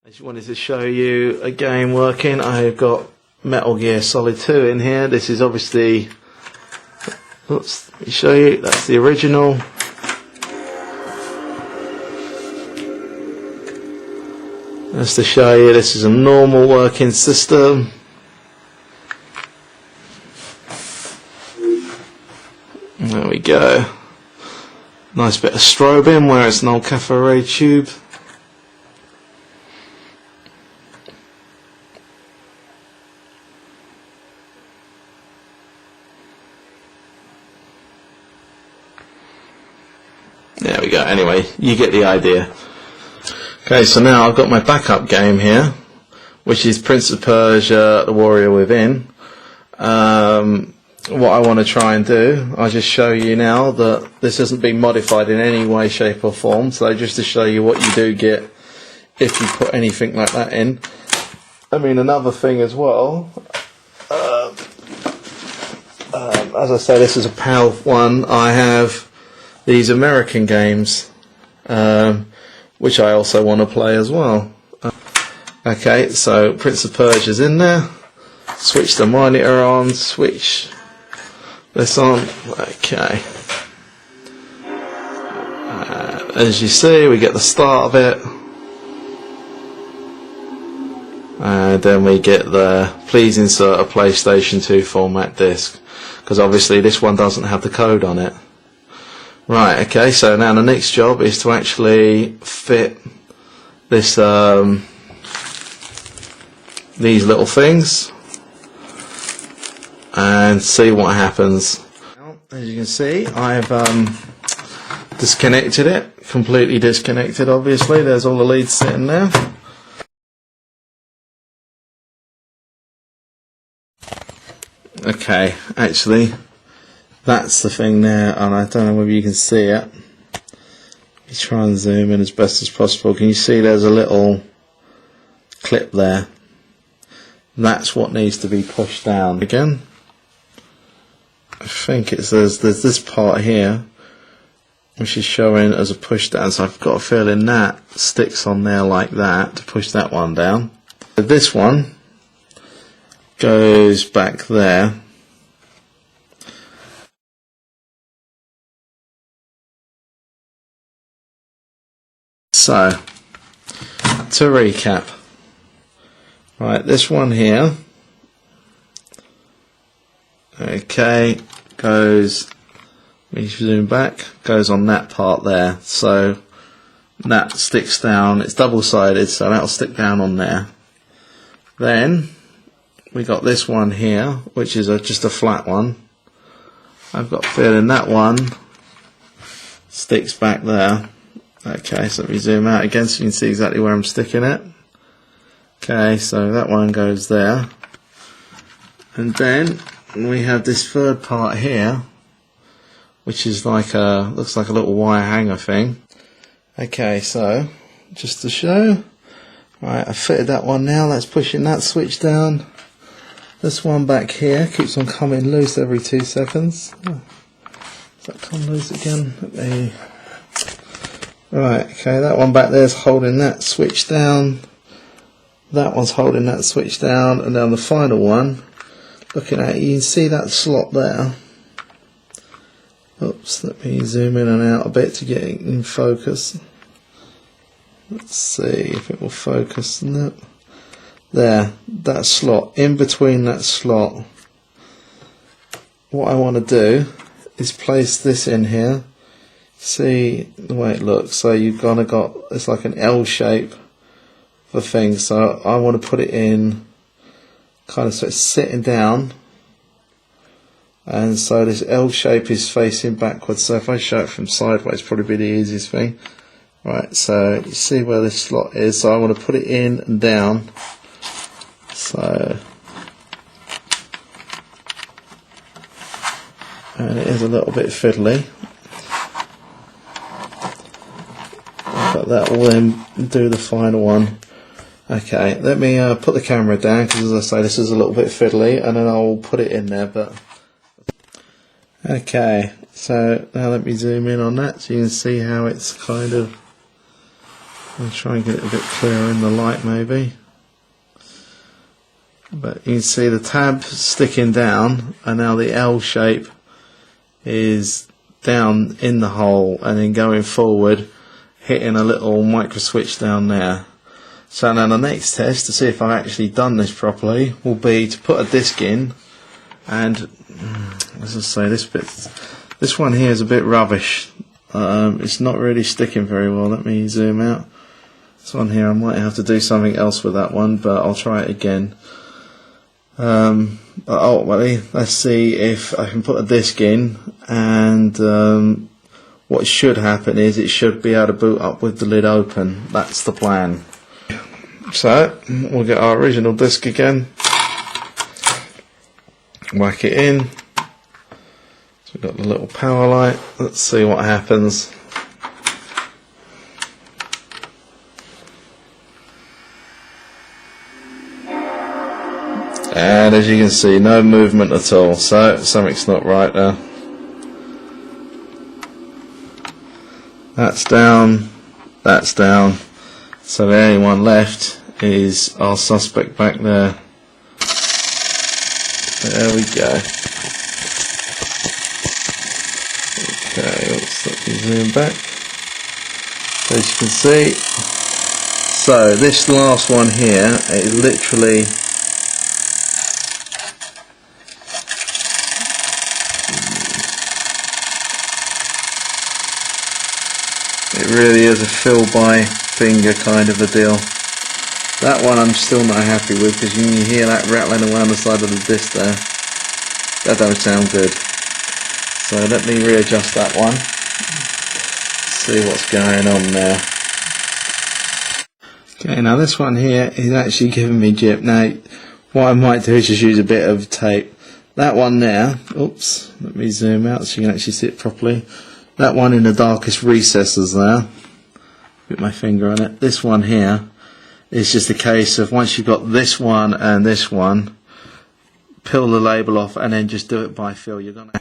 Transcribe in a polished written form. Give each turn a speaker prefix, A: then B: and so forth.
A: I just wanted to show you a game working. I've got Metal Gear Solid 2 in here. This is obviously, oops, let me show you, that's the original. Just to show you, this is a normal working system. There we go. Nice bit of strobing where it's an old cathode ray tube. There we go. Anyway, you get the idea. Okay, so now I've got my backup game here, which is Prince of Persia: The Warrior Within. What I want to try and do, I'll just show you now that this hasn't been modified in any way, shape or form. So just to show you what you do get if you put anything like that in. I mean, another thing as well, as I say, this is a PAL one. I have these American games, which I also want to play as well. Okay, so Prince of Persia's in there. Switch the monitor on, switch this on. Okay. As you see, we get the start of it. And then we get the please insert a PlayStation 2 format disc. Because obviously this one doesn't have the code on it. Right, okay, so now the next job is to actually fit this, these little things and see what happens. As you can see, I've disconnected it, completely disconnected obviously, there's all the leads sitting there. Okay, actually that's the thing there, and I don't know whether you can see it. You try and zoom in as best as possible. Can you see there's a little clip there? That's what needs to be pushed down. Again, I think it says there's this part here which is showing as a push down, so I've got a feeling that sticks on there like that to push that one down. This one goes back there. So, to recap, right, this one here, okay, goes, let me zoom back, goes on that part there, so that sticks down, it's double-sided, so that'll stick down on there. Then, we got this one here, which is just a flat one. I've got a feeling that one sticks back there. Okay, so let me zoom out again so you can see exactly where I'm sticking it. Okay, so that one goes there. And then we have this third part here, which is like a, looks like a little wire hanger thing. Okay, so just to show, right, I fitted that one now, that's pushing that switch down. This one back here keeps on coming loose every 2 seconds. Oh, does that come loose again? Let me... Right, okay, that one back there is holding that switch down. That one's holding that switch down, and then the final one, looking at it, you can see that slot there. Oops, let me zoom in and out a bit to get it in focus. Let's see if it will focus. No. There, that slot, in between that slot. What I want to do is place this in here. See the way it looks, so you've kind of got, it's like an L shape for things, so I want to put it in kind of so it's sitting down, and so this L shape is facing backwards, so if I show it from sideways, probably be the easiest thing. Right, so you see where this slot is, so I want to put it in and down, so, and it is a little bit fiddly. But that will then do the final one. Okay, let me put the camera down, because as I say, this is a little bit fiddly, and then I'll put it in there. But okay, so now let me zoom in on that so you can see how it's kind of I'll try and get it a bit clearer in the light maybe. But you can see the tab sticking down, and now the L shape is down in the hole, and then going forward hitting a little micro switch down there. So now the next test to see if I've actually done this properly will be to put a disc in, and as I say, this one here is a bit rubbish. It's not really sticking very well. Let me zoom out. This one here, I might have to do something else with that one, but I'll try it again. But ultimately, let's see if I can put a disc in, and what should happen is it should be able to boot up with the lid open. That's the plan. So we'll get our original disc again, whack it in. So we've got the little power light. Let's see what happens. And as you can see, no movement at all, so something's not right there. That's down, that's down. So the only one left is our suspect back there. There we go. Okay, let's zoom back. So as you can see, so this last one here is literally it really is a feel by finger kind of a deal. That one I'm still not happy with, because you can hear that rattling around the side of the disc there. That don't sound good. So let me readjust that one. See what's going on there. Okay, now this one here is actually giving me jip. Now what I might do is just use a bit of tape. That one there, oops, let me zoom out so you can actually see it properly. That one in the darkest recesses there, put my finger on it. This one here is just a case of once you've got this one and this one, peel the label off and then just do it by feel. You're gonna